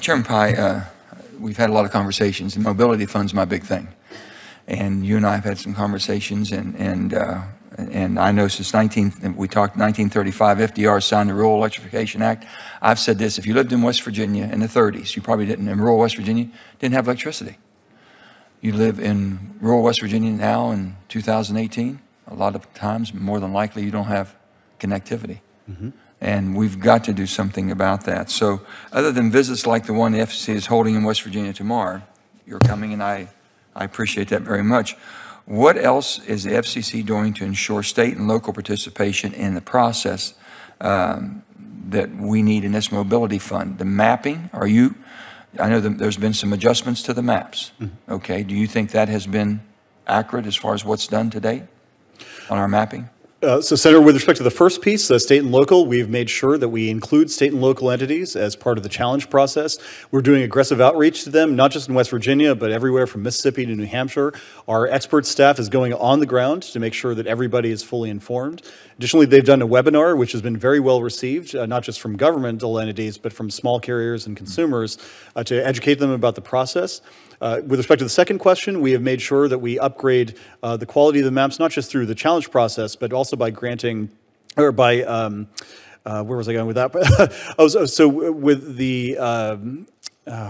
Chairman Pai, we've had a lot of conversations, and mobility fund's my big thing. And you and I have had some conversations, and I know since we talked 1935, FDR signed the Rural Electrification Act. I've said this: if you lived in West Virginia in the 30s, you probably didn't. In rural West Virginia, didn't have electricity. You live in rural West Virginia now in 2018. A lot of times, more than likely, you don't have connectivity. Mm-hmm. And we've got to do something about that. So other than visits like the one the FCC is holding in West Virginia tomorrow, you're coming, and I appreciate that very much. What else is the FCC doing to ensure state and local participation in the process that we need in this mobility fund? The mapping, I know that there's been some adjustments to the maps. Mm-hmm. Okay, do you think that has been accurate as far as what's done to date on our mapping? So, Senator, with respect to the first piece, state and local, we've made sure that we include state and local entities as part of the challenge process. We're doing aggressive outreach to them, not just in West Virginia, but everywhere from Mississippi to New Hampshire. Our expert staff is going on the ground to make sure that everybody is fully informed. Additionally, they've done a webinar, which has been very well received, not just from governmental entities, but from small carriers and consumers to educate them about the process. With respect to the second question, we have made sure that we upgrade the quality of the maps, not just through the challenge process, but also by granting, or by, where was I going with that? So with the,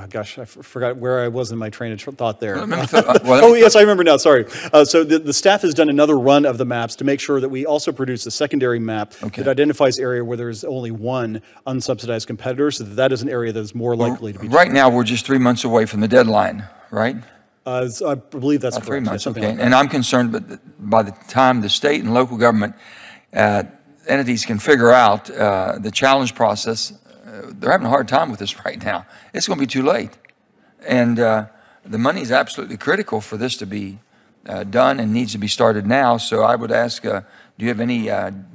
gosh, I forgot where I was in my train of thought there. Oh, yes, I remember now, sorry. So the staff has done another run of the maps to make sure that we also produce a secondary map that identifies area where there's only one unsubsidized competitor, so that is an area that is more likely to be. Right now, we're just 3 months away from the deadline, right? I believe that's correct. 3 months, yeah, okay. Like and I'm concerned, but by the time the state and local government entities can figure out the challenge process, they're having a hard time with this right now. It's going to be too late. And the money is absolutely critical for this to be done and needs to be started now. So I would ask, do you have any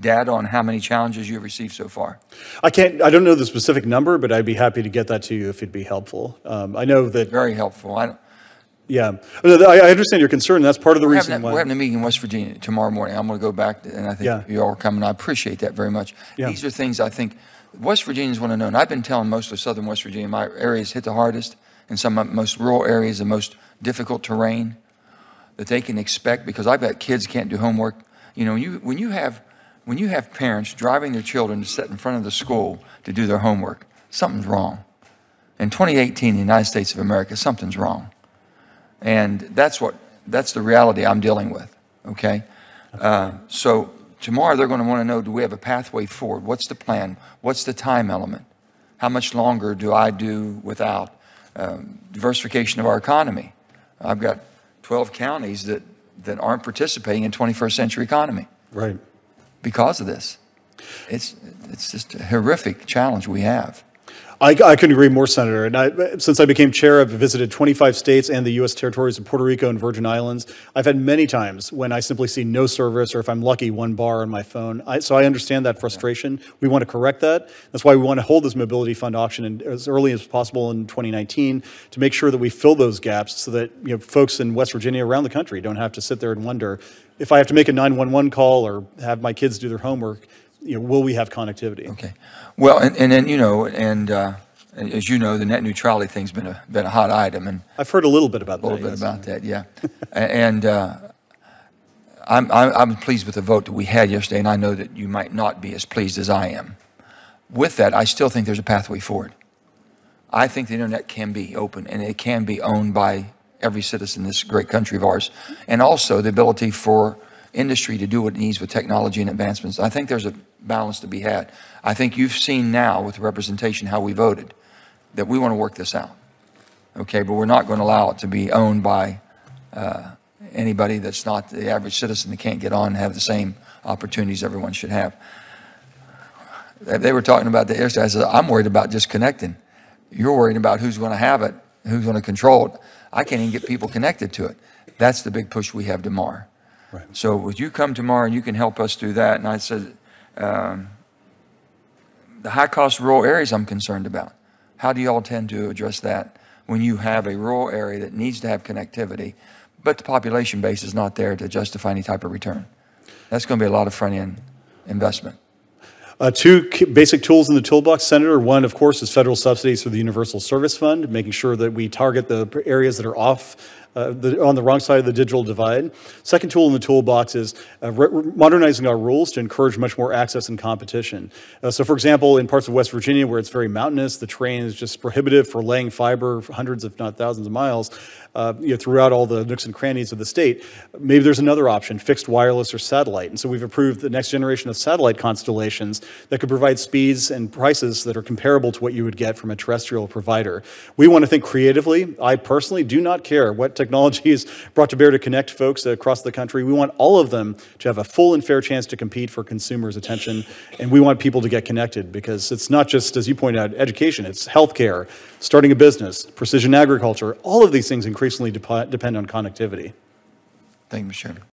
data on how many challenges you've received so far? I don't know the specific number, but I'd be happy to get that to you if it'd be helpful. I know that. Very helpful. Yeah, I understand your concern. That's part of the reason why. We're having a meeting in West Virginia tomorrow morning. I'm going to go back, and I think you all are coming. I appreciate that very much. Yeah. These are things I think West Virginians want to know. And I've been telling most of southern West Virginia, my areas hit the hardest, and some of the most rural areas, the most difficult terrain that they can expect, because I bet kids can't do homework. You know, when you have parents driving their children to sit in front of the school to do their homework, something's wrong. In 2018, in the United States of America, something's wrong. And that's the reality I'm dealing with, okay? So tomorrow they're going to want to know, do we have a pathway forward? What's the plan? What's the time element? How much longer do I do without diversification of our economy? I've got 12 counties that aren't participating in 21st century economy. Right. Because of this. It's just a horrific challenge we have. I couldn't agree more, Senator. And since I became chair, I've visited 25 states and the U.S. territories of Puerto Rico and Virgin Islands. I've had many times when I simply see no service, or if I'm lucky, one bar on my phone. So I understand that frustration. We want to correct that. That's why we want to hold this mobility fund auction as early as possible in 2019 to make sure that we fill those gaps so that folks in West Virginia, around the country, don't have to sit there and wonder, if I have to make a 911 call or have my kids do their homework, will we have connectivity? Okay. Well, and then, as you know, the net neutrality thing's been a hot item, and I've heard a little bit about that. A little bit about that, yeah. And I'm pleased with the vote that we had yesterday, and I know that you might not be as pleased as I am. With that, I still think there's a pathway forward. I think the internet can be open, and it can be owned by every citizen in this great country of ours, and also the ability for industry to do what it needs with technology and advancements. I think there's a balance to be had. I think you've seen now with the representation how we voted that we want to work this out. Okay, but we're not going to allow it to be owned by anybody that's not the average citizen that can't get on and have the same opportunities everyone should have. They were talking about the air. I said, I'm worried about just connecting. You're worried about who's going to have it, who's going to control it. I can't even get people connected to it. That's the big push we have tomorrow. Right. So would you come tomorrow and you can help us do that? And I said, the high-cost rural areas I'm concerned about. How do you all tend to address that when you have a rural area that needs to have connectivity, but the population base is not there to justify any type of return? That's going to be a lot of front-end investment. Two basic tools in the toolbox, Senator. One, of course, is federal subsidies through the Universal Service Fund, making sure that we target the areas that are on the wrong side of the digital divide. Second tool in the toolbox is modernizing our rules to encourage much more access and competition. So for example, in parts of West Virginia where it's very mountainous, the terrain is just prohibitive for laying fiber for hundreds if not thousands of miles throughout all the nooks and crannies of the state. Maybe there's another option, fixed wireless or satellite. And so we've approved the next generation of satellite constellations that could provide speeds and prices that are comparable to what you would get from a terrestrial provider. We want to think creatively. I personally do not care what technology is brought to bear to connect folks across the country. We want all of them to have a full and fair chance to compete for consumers' attention, and we want people to get connected because it's not just, as you pointed out, education, it's healthcare, starting a business, precision agriculture, all of these things increasingly depend on connectivity. Thank you, Mr. Chairman.